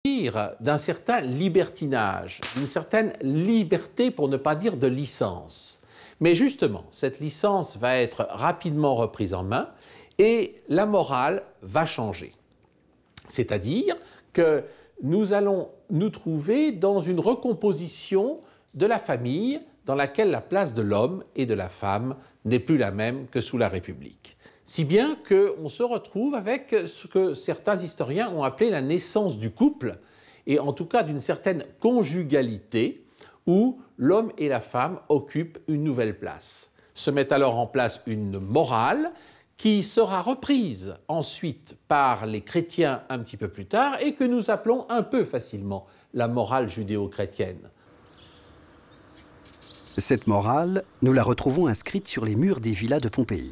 d'un certain libertinage, d'une certaine liberté pour ne pas dire de licence. Mais justement, cette licence va être rapidement reprise en main et la morale va changer. C'est-à-dire que nous allons nous trouver dans une recomposition de la famille dans laquelle la place de l'homme et de la femme n'est plus la même que sous la République. Si bien qu'on se retrouve avec ce que certains historiens ont appelé la naissance du couple, et en tout cas d'une certaine conjugalité, où l'homme et la femme occupent une nouvelle place. Se met alors en place une morale qui sera reprise ensuite par les chrétiens un petit peu plus tard et que nous appelons un peu facilement la morale judéo-chrétienne. Cette morale, nous la retrouvons inscrite sur les murs des villas de Pompéi.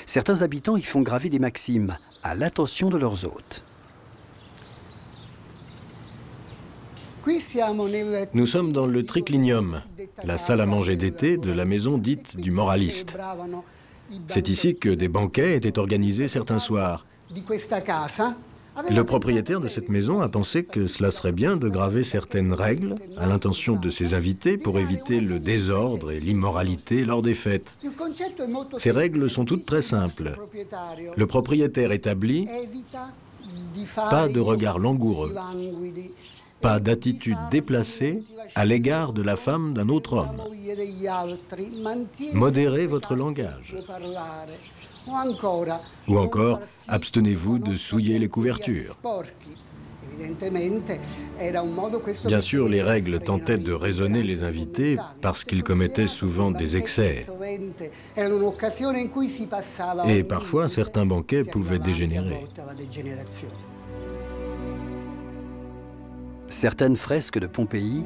Certains habitants y font graver des maximes à l'attention de leurs hôtes. Nous sommes dans le triclinium, la salle à manger d'été de la maison dite du moraliste. C'est ici que des banquets étaient organisés certains soirs. Le propriétaire de cette maison a pensé que cela serait bien de graver certaines règles à l'intention de ses invités pour éviter le désordre et l'immoralité lors des fêtes. Ces règles sont toutes très simples. Le propriétaire établit pas de regard langoureux, pas d'attitude déplacée à l'égard de la femme d'un autre homme. Modérez votre langage. Ou encore, abstenez-vous de souiller les couvertures. Bien sûr, les règles tentaient de raisonner les invités parce qu'ils commettaient souvent des excès. Et parfois, certains banquets pouvaient dégénérer. Certaines fresques de Pompéi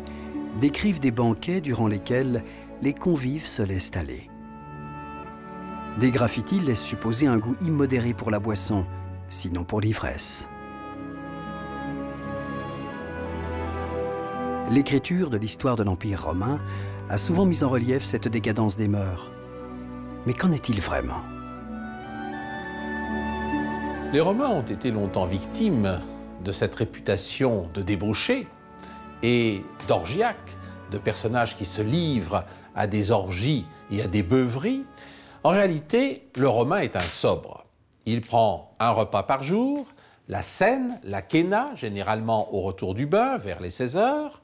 décrivent des banquets durant lesquels les convives se laissent aller. Des graffitis laissent supposer un goût immodéré pour la boisson, sinon pour l'ivresse. L'écriture de l'histoire de l'Empire romain a souvent mis en relief cette décadence des mœurs. Mais qu'en est-il vraiment? Les Romains ont été longtemps victimes de cette réputation de débauchés et d'orgiaques, de personnages qui se livrent à des orgies et à des beuveries. En réalité, le Romain est un sobre. Il prend un repas par jour, la cène, la quena, généralement au retour du bain, vers les 16 heures,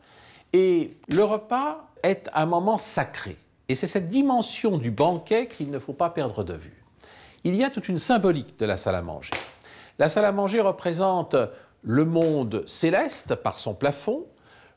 et le repas est un moment sacré. Et c'est cette dimension du banquet qu'il ne faut pas perdre de vue. Il y a toute une symbolique de la salle à manger. La salle à manger représente le monde céleste par son plafond,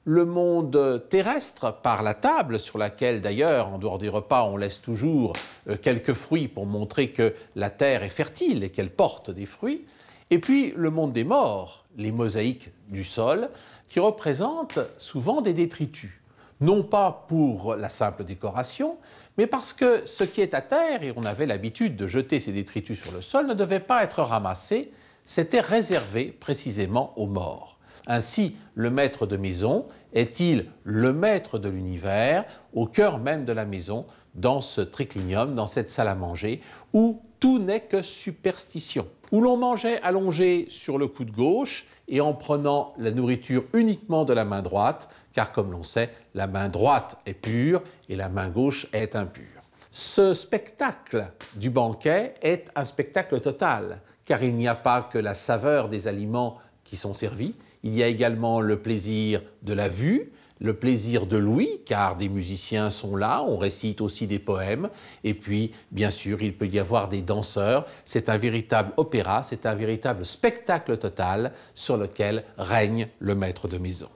le monde terrestre par la table sur laquelle d'ailleurs, en dehors des repas, on laisse toujours quelques fruits pour montrer que la terre est fertile et qu'elle porte des fruits, et puis le monde des morts, les mosaïques du sol, qui représentent souvent des détritus. Non pas pour la simple décoration, mais parce que ce qui est à terre, et on avait l'habitude de jeter ces détritus sur le sol, ne devait pas être ramassé, c'était réservé précisément aux morts. Ainsi, le maître de maison est-il le maître de l'univers, au cœur même de la maison, dans ce triclinium, dans cette salle à manger, où tout n'est que superstition, où l'on mangeait allongé sur le coude gauche et en prenant la nourriture uniquement de la main droite, car comme l'on sait, la main droite est pure et la main gauche est impure. Ce spectacle du banquet est un spectacle total, car il n'y a pas que la saveur des aliments qui sont servis, il y a également le plaisir de la vue, le plaisir de l'ouïe, car des musiciens sont là, on récite aussi des poèmes, et puis, bien sûr, il peut y avoir des danseurs. C'est un véritable opéra, c'est un véritable spectacle total sur lequel règne le maître de maison.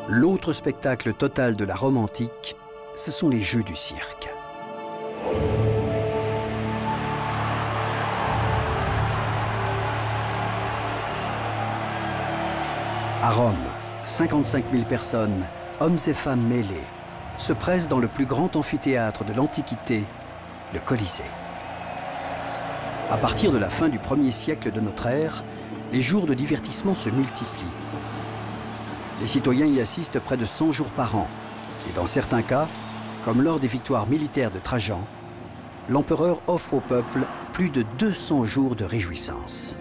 L'autre spectacle total de la Rome antique, ce sont les jeux du cirque. À Rome, 55 000 personnes, hommes et femmes mêlés, se pressent dans le plus grand amphithéâtre de l'Antiquité, le Colisée. À partir de la fin du 1er siècle de notre ère, les jours de divertissement se multiplient. Les citoyens y assistent près de 100 jours par an, et dans certains cas, comme lors des victoires militaires de Trajan, l'empereur offre au peuple plus de 200 jours de réjouissance.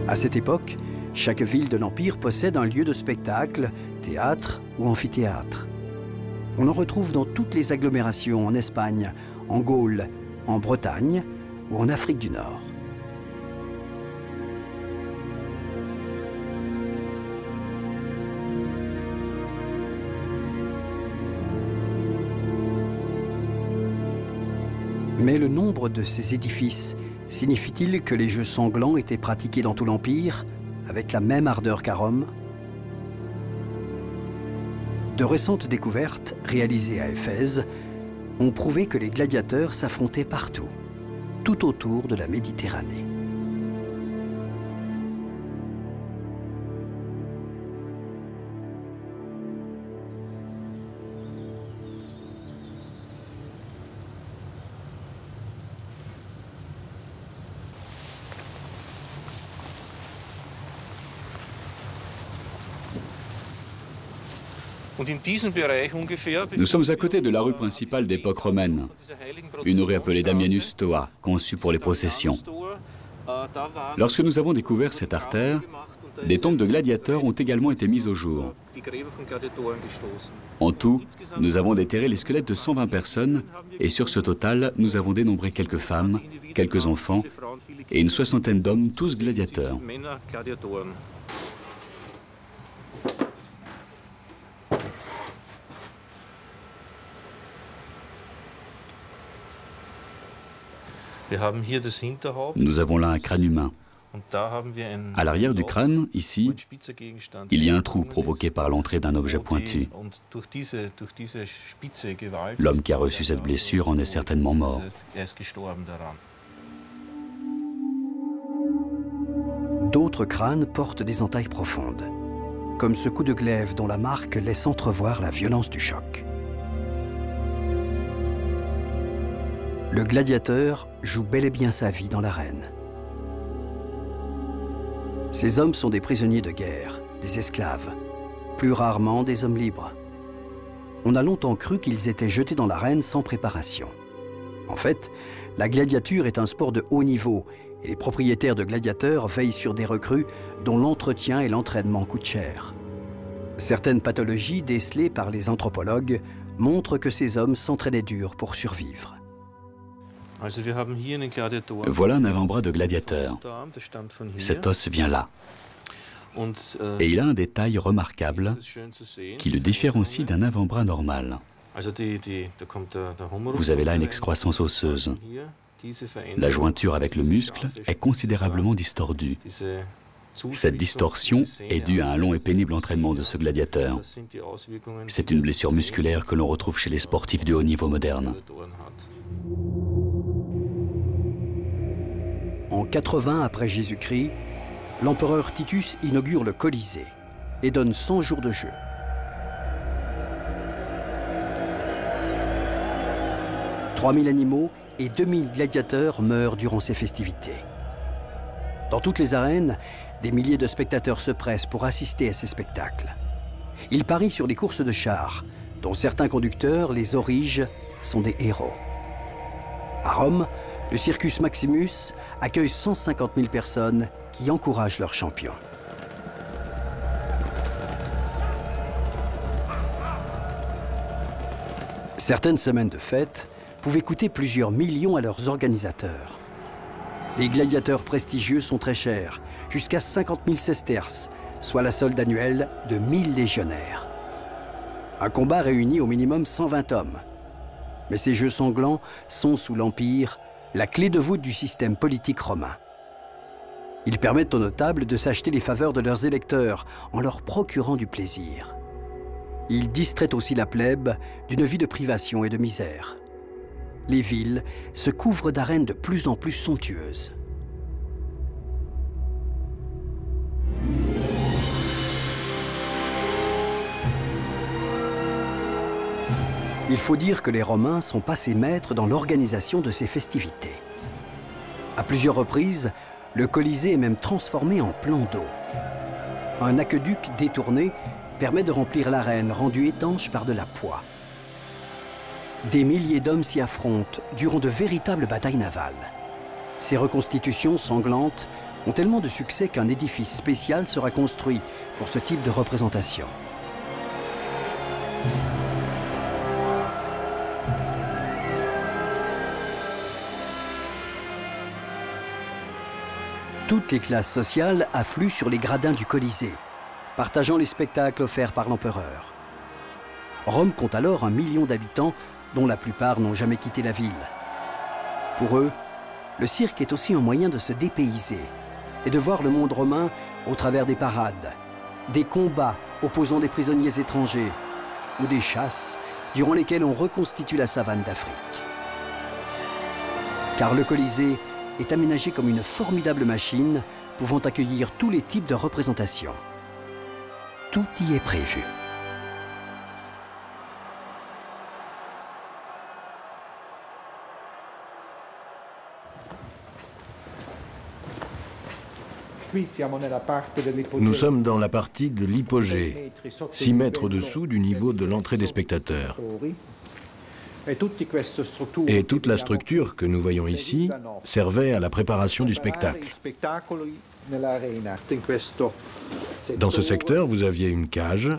À cette époque, chaque ville de l'Empire possède un lieu de spectacle, théâtre ou amphithéâtre. On en retrouve dans toutes les agglomérations en Espagne, en Gaule, en Bretagne ou en Afrique du Nord. Mais le nombre de ces édifices signifie-t-il que les jeux sanglants étaient pratiqués dans tout l'Empire, avec la même ardeur qu'à Rome? De récentes découvertes, réalisées à Éphèse, ont prouvé que les gladiateurs s'affrontaient partout, tout autour de la Méditerranée. Nous sommes à côté de la rue principale d'époque romaine, une rue appelée Damianus Stoa, conçue pour les processions. Lorsque nous avons découvert cette artère, des tombes de gladiateurs ont également été mises au jour. En tout, nous avons déterré les squelettes de 120 personnes et sur ce total, nous avons dénombré quelques femmes, quelques enfants et une soixantaine d'hommes, tous gladiateurs. Nous avons là un crâne humain. À l'arrière du crâne, ici, il y a un trou provoqué par l'entrée d'un objet pointu. L'homme qui a reçu cette blessure en est certainement mort. D'autres crânes portent des entailles profondes, comme ce coup de glaive dont la marque laisse entrevoir la violence du choc. Le gladiateur joue bel et bien sa vie dans l'arène. Ces hommes sont des prisonniers de guerre, des esclaves, plus rarement des hommes libres. On a longtemps cru qu'ils étaient jetés dans l'arène sans préparation. En fait, la gladiature est un sport de haut niveau et les propriétaires de gladiateurs veillent sur des recrues dont l'entretien et l'entraînement coûtent cher. Certaines pathologies décelées par les anthropologues montrent que ces hommes s'entraînaient dur pour survivre. Voilà un avant-bras de gladiateur. Cet os vient là. Et il a un détail remarquable qui le différencie d'un avant-bras normal. Vous avez là une excroissance osseuse. La jointure avec le muscle est considérablement distordue. Cette distorsion est due à un long et pénible entraînement de ce gladiateur. C'est une blessure musculaire que l'on retrouve chez les sportifs de haut niveau moderne. En 80 après Jésus-Christ, l'empereur Titus inaugure le Colisée et donne 100 jours de jeu. « 3000 animaux et 2000 gladiateurs meurent durant ces festivités. Dans toutes les arènes, des milliers de spectateurs se pressent pour assister à ces spectacles. Ils parient sur les courses de chars, dont certains conducteurs, les auriges, sont des héros. À Rome, le Circus Maximus accueille 150 000 personnes qui encouragent leurs champions. Certaines semaines de fête pouvaient coûter plusieurs millions à leurs organisateurs. Les gladiateurs prestigieux sont très chers, jusqu'à 50 000 sesterces, soit la solde annuelle de 1000 légionnaires. Un combat réunit au minimum 120 hommes. Mais ces jeux sanglants sont, sous l'Empire, la clé de voûte du système politique romain. Ils permettent aux notables de s'acheter les faveurs de leurs électeurs en leur procurant du plaisir. Ils distraient aussi la plèbe d'une vie de privation et de misère. Les villes se couvrent d'arènes de plus en plus somptueuses. Il faut dire que les Romains sont passés maîtres dans l'organisation de ces festivités. À plusieurs reprises, le Colisée est même transformé en plan d'eau. Un aqueduc détourné permet de remplir l'arène rendue étanche par de la poix. Des milliers d'hommes s'y affrontent durant de véritables batailles navales. Ces reconstitutions sanglantes ont tellement de succès qu'un édifice spécial sera construit pour ce type de représentation. Toutes les classes sociales affluent sur les gradins du Colisée, partageant les spectacles offerts par l'empereur. Rome compte alors 1 million d'habitants, dont la plupart n'ont jamais quitté la ville. Pour eux, le cirque est aussi un moyen de se dépayser et de voir le monde romain au travers des parades, des combats opposant des prisonniers étrangers ou des chasses durant lesquelles on reconstitue la savane d'Afrique. Car le Colisée est aménagé comme une formidable machine pouvant accueillir tous les types de représentations. Tout y est prévu. Nous sommes dans la partie de l'hypogée, 6 mètres au-dessous du niveau de l'entrée des spectateurs. Et toute la structure que nous voyons ici servait à la préparation du spectacle. Dans ce secteur, vous aviez une cage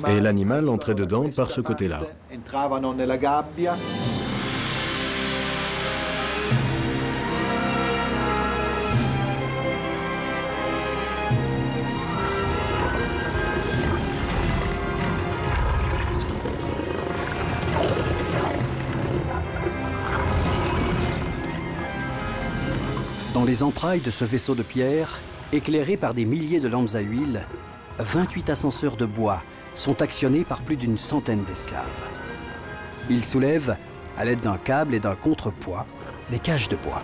et l'animal entrait dedans par ce côté-là. Dans les entrailles de ce vaisseau de pierre, éclairé par des milliers de lampes à huile, 28 ascenseurs de bois sont actionnés par plus d'une centaine d'esclaves. Ils soulèvent, à l'aide d'un câble et d'un contrepoids, des cages de bois.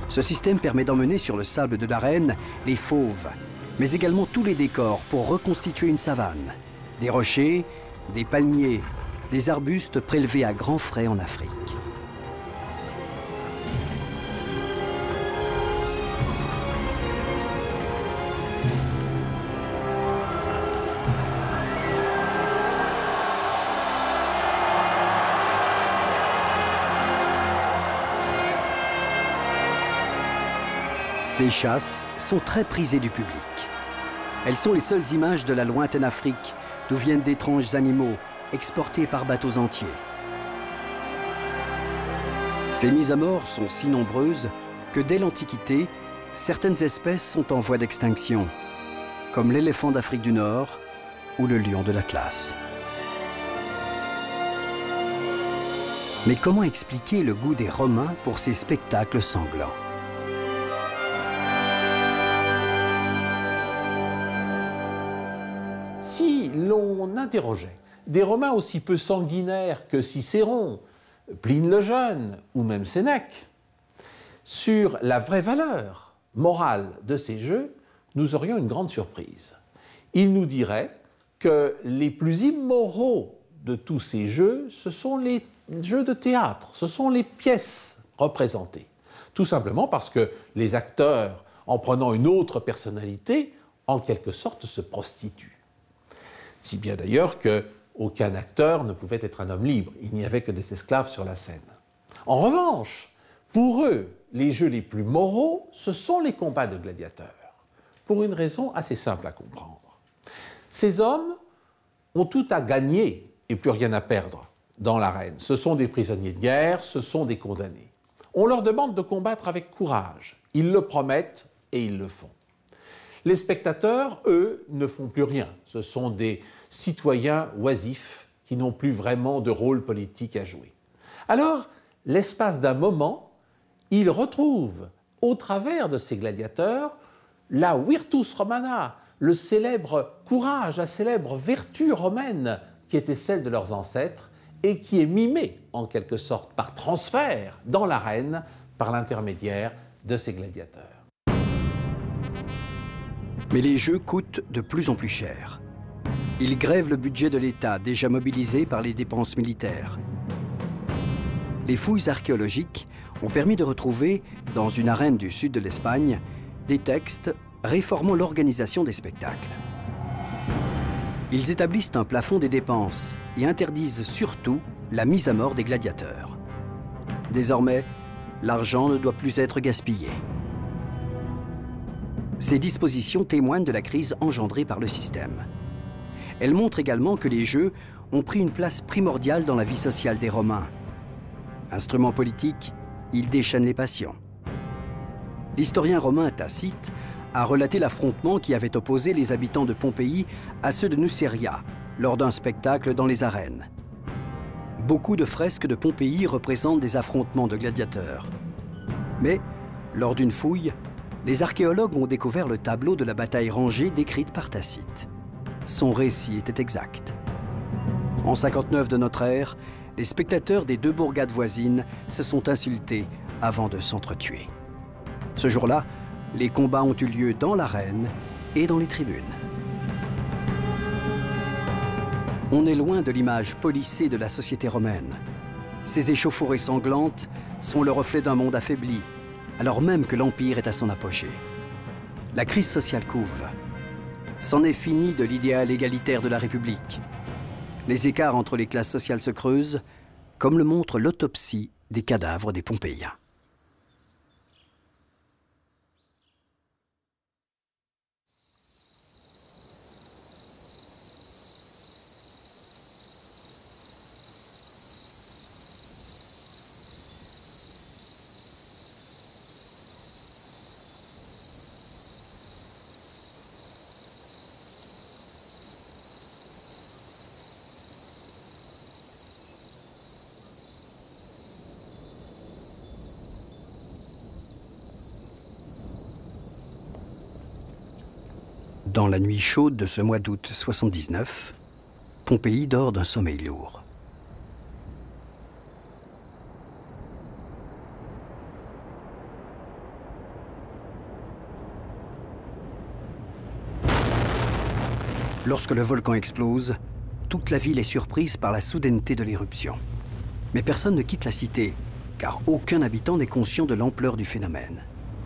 Ce système permet d'emmener sur le sable de l'arène les fauves, mais également tous les décors pour reconstituer une savane. Des rochers, des palmiers, des arbustes prélevés à grands frais en Afrique. Ces chasses sont très prisées du public. Elles sont les seules images de la lointaine Afrique, d'où viennent d'étranges animaux exportés par bateaux entiers. Ces mises à mort sont si nombreuses que dès l'Antiquité, certaines espèces sont en voie d'extinction, comme l'éléphant d'Afrique du Nord ou le lion de l'Atlas. Mais comment expliquer le goût des Romains pour ces spectacles sanglants ? Si l'on interrogeait des Romains aussi peu sanguinaires que Cicéron, Pline le Jeune ou même Sénèque, sur la vraie valeur morale de ces jeux, nous aurions une grande surprise. Ils nous diraient que les plus immoraux de tous ces jeux, ce sont les jeux de théâtre, ce sont les pièces représentées. Tout simplement parce que les acteurs, en prenant une autre personnalité, en quelque sorte se prostituent. Si bien d'ailleurs qu'aucun acteur ne pouvait être un homme libre, il n'y avait que des esclaves sur la scène. En revanche, pour eux, les jeux les plus moraux, ce sont les combats de gladiateurs, pour une raison assez simple à comprendre. Ces hommes ont tout à gagner et plus rien à perdre dans l'arène. Ce sont des prisonniers de guerre, ce sont des condamnés. On leur demande de combattre avec courage. Ils le promettent et ils le font. Les spectateurs, eux, ne font plus rien. Ce sont des citoyens oisifs qui n'ont plus vraiment de rôle politique à jouer. Alors, l'espace d'un moment, ils retrouvent, au travers de ces gladiateurs, la virtus romana, le célèbre courage, la célèbre vertu romaine qui était celle de leurs ancêtres et qui est mimée, en quelque sorte, par transfert dans l'arène par l'intermédiaire de ces gladiateurs. Mais les jeux coûtent de plus en plus cher. Ils grèvent le budget de l'État, déjà mobilisé par les dépenses militaires. Les fouilles archéologiques ont permis de retrouver, dans une arène du sud de l'Espagne, des textes réformant l'organisation des spectacles. Ils établissent un plafond des dépenses et interdisent surtout la mise à mort des gladiateurs. Désormais, l'argent ne doit plus être gaspillé. Ces dispositions témoignent de la crise engendrée par le système. Elles montrent également que les jeux ont pris une place primordiale dans la vie sociale des Romains. Instrument politique, ils déchaînent les passions. L'historien romain Tacite a relaté l'affrontement qui avait opposé les habitants de Pompéi à ceux de Nuceria lors d'un spectacle dans les arènes. Beaucoup de fresques de Pompéi représentent des affrontements de gladiateurs. Mais, lors d'une fouille, les archéologues ont découvert le tableau de la bataille rangée décrite par Tacite. Son récit était exact. En 59 de notre ère, les spectateurs des deux bourgades voisines se sont insultés avant de s'entretuer. Ce jour-là, les combats ont eu lieu dans l'arène et dans les tribunes. On est loin de l'image policée de la société romaine. Ces échauffourées sanglantes sont le reflet d'un monde affaibli, alors même que l'Empire est à son apogée. La crise sociale couve. C'en est fini de l'idéal égalitaire de la République. Les écarts entre les classes sociales se creusent, comme le montre l'autopsie des cadavres des Pompéiens. Dans la nuit chaude de ce mois d'août 79, Pompéi dort d'un sommeil lourd. Lorsque le volcan explose, toute la ville est surprise par la soudaineté de l'éruption. Mais personne ne quitte la cité, car aucun habitant n'est conscient de l'ampleur du phénomène.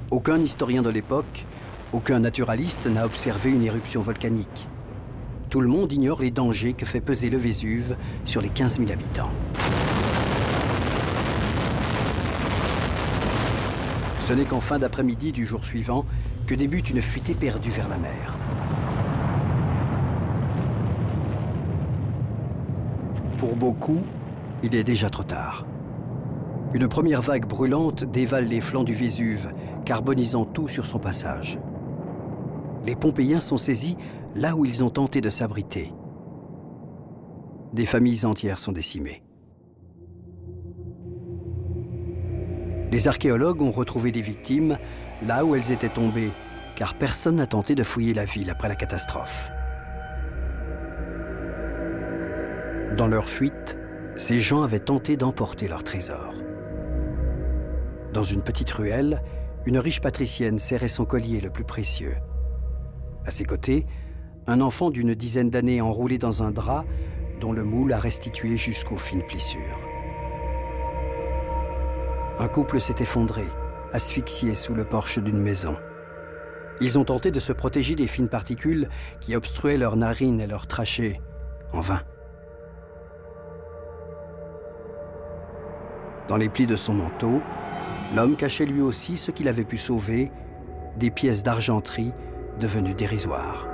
Aucun historien de l'époque, aucun naturaliste n'a observé une éruption volcanique. Tout le monde ignore les dangers que fait peser le Vésuve sur les 15 000 habitants. Ce n'est qu'en fin d'après-midi du jour suivant que débute une fuite éperdue vers la mer. Pour beaucoup, il est déjà trop tard. Une première vague brûlante dévale les flancs du Vésuve, carbonisant tout sur son passage. Les Pompéiens sont saisis là où ils ont tenté de s'abriter. Des familles entières sont décimées. Les archéologues ont retrouvé les victimes là où elles étaient tombées, car personne n'a tenté de fouiller la ville après la catastrophe. Dans leur fuite, ces gens avaient tenté d'emporter leur trésor. Dans une petite ruelle, une riche patricienne serrait son collier le plus précieux. À ses côtés, un enfant d'une dizaine d'années enroulé dans un drap dont le moule a restitué jusqu'aux fines plissures. Un couple s'est effondré, asphyxié sous le porche d'une maison. Ils ont tenté de se protéger des fines particules qui obstruaient leurs narines et leurs trachées, en vain. Dans les plis de son manteau, l'homme cachait lui aussi ce qu'il avait pu sauver, des pièces d'argenterie devenues dérisoires.